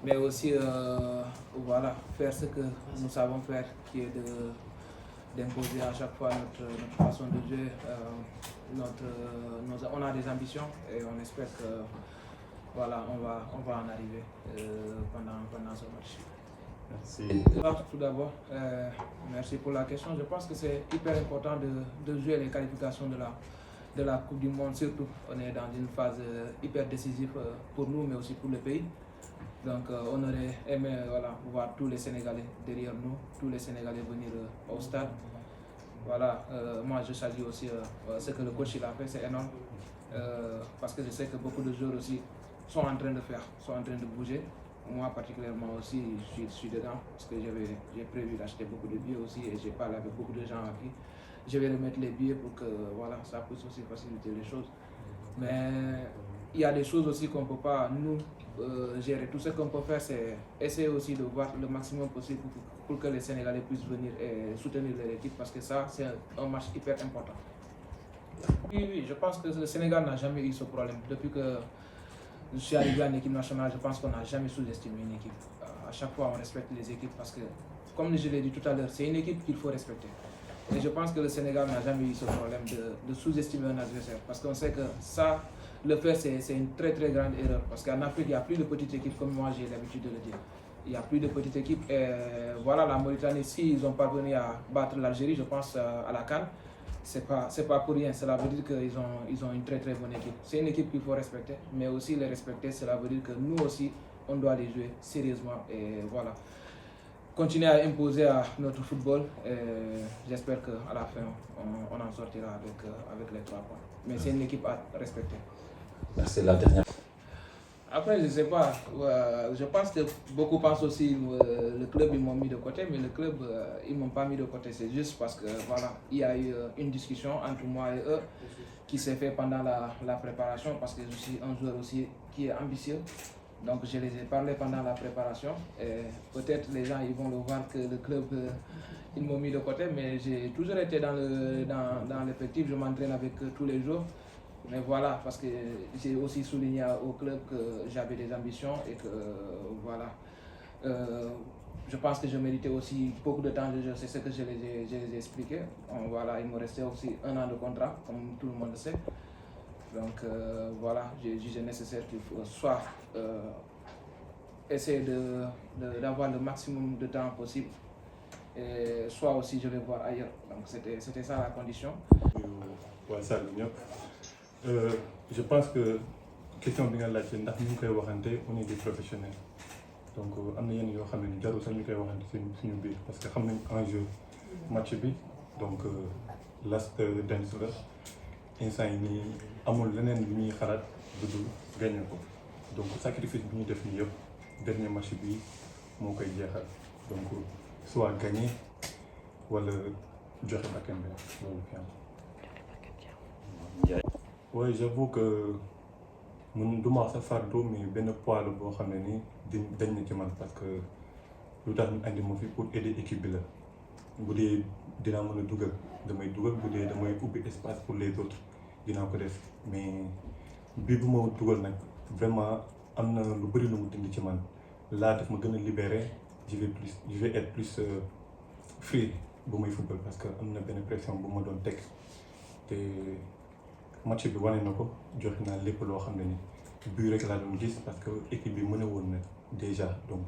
mais aussi voilà, faire ce que nous savons faire, qui est d'imposer à chaque fois notre façon de jouer. On a des ambitions et on espère que voilà, on va en arriver pendant ce match. Merci. Tout d'abord, merci pour la question. Je pense que c'est hyper important de jouer les qualifications de la Coupe du Monde, surtout. On est dans une phase hyper décisive pour nous, mais aussi pour le pays. Donc on aurait aimé voilà, voir tous les Sénégalais derrière nous, tous les Sénégalais venir au stade. Voilà, moi je salue aussi ce que le coach il a fait, c'est énorme. Parce que je sais que beaucoup de joueurs aussi sont en train de faire, sont en train de bouger. Moi particulièrement aussi, je suis dedans parce que j'ai prévu d'acheter beaucoup de billets aussi et j'ai parlé avec beaucoup de gens à qui je vais remettre les billets pour que voilà, ça puisse aussi faciliter les choses. Mais il y a des choses aussi qu'on ne peut pas nous gérer. Tout ce qu'on peut faire, c'est essayer aussi de voir le maximum possible pour que les Sénégalais puissent venir et soutenir leur équipe parce que ça, c'est un match hyper important. Oui, je pense que le Sénégal n'a jamais eu ce problème. Depuis que je suis arrivé en équipe nationale, je pense qu'on n'a jamais sous-estimé une équipe. À chaque fois, on respecte les équipes parce que, comme je l'ai dit tout à l'heure, c'est une équipe qu'il faut respecter. Et je pense que le Sénégal n'a jamais eu ce problème de sous-estimer un adversaire. Parce qu'on sait que ça, le faire, c'est une très très grande erreur. Parce qu'en Afrique, il n'y a plus de petites équipes, comme moi j'ai l'habitude de le dire. Il n'y a plus de petites équipes. Et voilà, la Mauritanie, s'ils ont parvenu à battre l'Algérie, je pense, à la CAN, c'est pas pour rien. Cela veut dire qu'ils ont une très très bonne équipe. C'est une équipe qu'il faut respecter, mais aussi les respecter, cela veut dire que nous aussi, on doit les jouer sérieusement. Et voilà. Continuer à imposer à notre football et j'espère qu'à la fin, on en sortira avec les 3 points. Mais c'est une équipe à respecter. C'est la dernière. Après, je ne sais pas, je pense que beaucoup pensent aussi le club, ils m'ont mis de côté, mais le club, ils ne m'ont pas mis de côté. C'est juste parce que voilà, il y a eu une discussion entre moi et eux qui s'est fait pendant la préparation parce que je suis un joueur aussi qui est ambitieux. Donc je les ai parlé pendant la préparation et peut-être les gens ils vont le voir que le club, ils m'ont mis de côté, mais j'ai toujours été dans l'effectif, je m'entraîne avec eux tous les jours. Mais voilà, parce que j'ai aussi souligné au club que j'avais des ambitions et que voilà, je pense que je méritais aussi beaucoup de temps de jeu, c'est ce que je les ai expliqué. Voilà, il me restait aussi 1 an de contrat, comme tout le monde le sait. Donc voilà, j'ai jugé nécessaire qu'il faut soit essayer d'avoir le maximum de temps possible, et soit aussi je vais voir ailleurs. Donc c'était ça la condition. Ouais, salut ñëpp. Je pense que question bi nga laajte ndax ñu ngi koy waxante on est des professionnels donc am na yenn yoo xam ne jarul sax ñu koy waxante suñu biir parce que xam nañ enjeu match bi donc last dance la instant yi nii amul leneen lu ñuy xalaat lu dul gagné ko donc sacrifice bi ñu def nii yëpp dernier match bi moo koy jeexal donc soit gagné wala joxe bakkan bi loolu fi am. Oui, j'avoue que mun du ma wax sa fardeau mais benn poids la boo xam ne ni dañ na ci man parce que lu tax ñu andi ma fi pour aider équipe bi la bu dee dinaa mën a dugal damay dugal bu dee damay ubbi espace pour les autres dinaa ko def mais bii bu ma dugal nag vraiment am na lu bëri lu mu dindi ci man laa def ma gën a libéré je vais être plus free bu may football parce que am na benn pression bu ma doon teg te match bi wane na ko joxe naa lépp loo xam ne ni bii rek laa doon gis parce que équipe bi mën a woon na déjà donc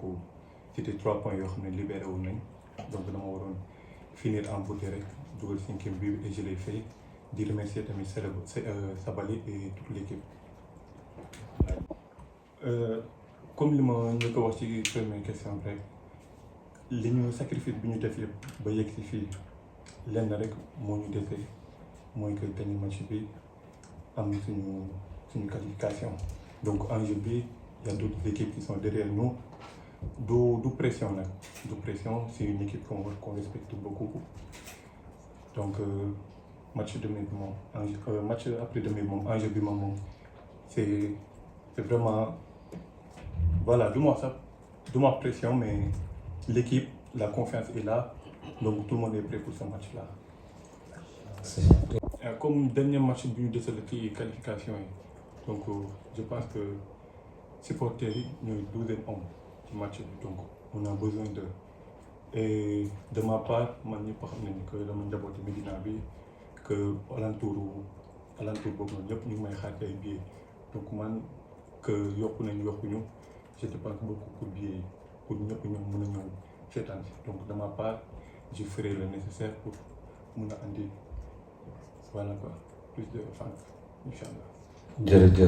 c'était 3 points yoo xam ne libéré woon nañ donc dama waroon finir en beauté rek dugal 5e but et je l'ai fait di remercier tamit Sabali et toute l'équipe. Comme li ma ñu ko wax ci première question rek li ñu sacrifice bi ñu def yëpp ba yegg si fii lenn rek moo ñu defee mooy que gagné match bi am suñu qualification donc enjeu bi y a d'autres équipes qui sont derrière nous du pression nag du pression c'est une équipe qu'on respecte beaucoup donc match demain bi moom match après demain moom enjeu bi moom c'est vraiment voilà du ma pression mais l'équipe la confiance est là donc tout le monde est prêt pour ce match là. Comme dernier match bi ñu desal ci qualification yi donc je pense que supporters yi ñooy 12e homme ci match bi donc on a besoin de et de ma part man ñëpp xam nañu que dama njabooti Médina bi que alentour boobu noonu ñëpp ñu ngi may xaar ay billets donc man que yokku nañ yokkuñu je dépense beaucoup pour billets yi pour ñëpp ñoom mën a ñëw seetaan si donc de ma part je ferai le nécessaire pour mën a andi voilà quoi plus de fans incha allah. jërëjëf.